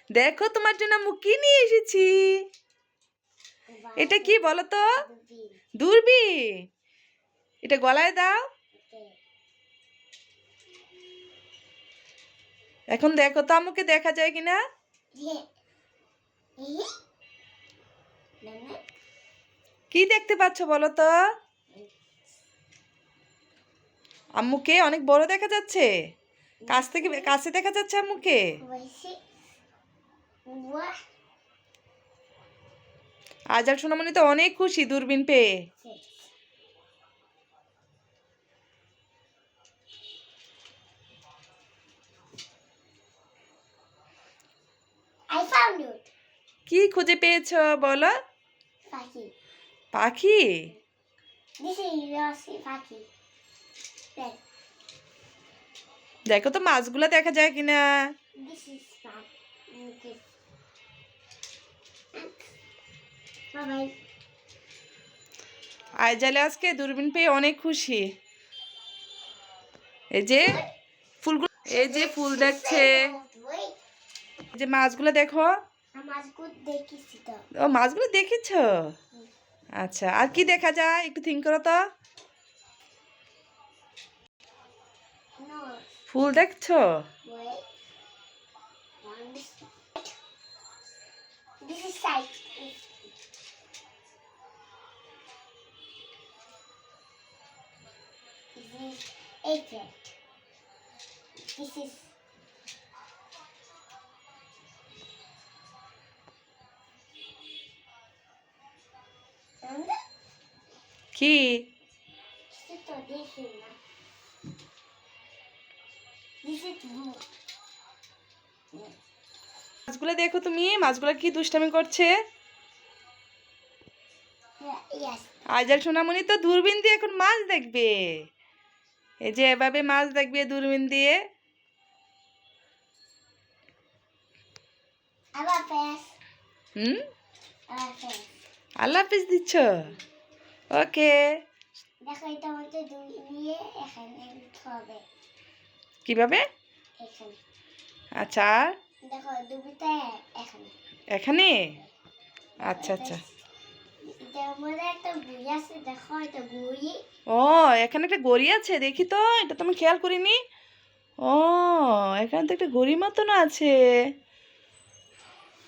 দেখো তোমার জন্য আমি কি নিয়ে এসেছি। এটা কি বলো তো? দূরবীন। এটা গলায় দাও। এখন দেখো তো আম্মুকে দেখা যায় কিনা। কি দেখতে পাচ্ছ বলো তো? আম্মুকে অনেক বড় দেখা যাচ্ছে। কাছে দেখা যাচ্ছে আম্মুকে। আজাল সোনামণি তো অনেক খুশি দূরবীন পেয়ে। কি খুঁজে পেয়েছো বলো? পাখি। দেখো তো মাছগুলো দেখা যায় কিনা। আইজালে আজকে দূরবীন পেয়ে অনেক খুশি। এই যে ফুলগুলো, এই যে ফুল দেখছে, এই যে মাছগুলো দেখো। ও মাছগুলো দেখেছো? আচ্ছা, আর কি দেখা যায় একটু থিঙ্ক করো তো। ফুল দেখছো? কি মাছগুলো দেখো তুমি, মাছগুলো কি দুষ্টামি করছে। আইজাল সোনামণি তো দূরবীন দিয়ে এখন মাছ দেখবে। এই যে এভাবে মাছ দেখবে দূরবীন দিয়ে। হুম, আল্লাহ হাফিজ দিচ্ছ। ওকে। দেখো এটা মধ্যে দুই দিয়ে এখানে হবে কিভাবে? এখানে। আচ্ছা, দেখো দুবিটা এখানে এখানে। আচ্ছা আচ্ছা। এটার মধ্যে একটা গুড়ি আছে, দেখো এটা গুড়ি। ও এখানে একটা গড়ি আছে, দেখি তো, এটা তো আমি খেয়াল করিনি। ও এখানে তো একটা গড়ি মতন আছে।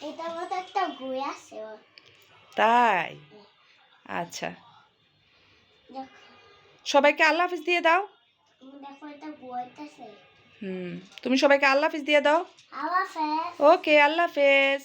এটার মধ্যে একটা গুড়ি আছে। তাই? আচ্ছা, দেখো সবাইকে আল্লাহ হাফিজ দিয়ে দাও। দেখো এটা গুড়িতেছে। হুম, তুমি সবাইকে আল্লাহ হাফিজ দিয়ে দাও। আল্লাহ হাফেজ। ওকে, আল্লাহ হাফেজ।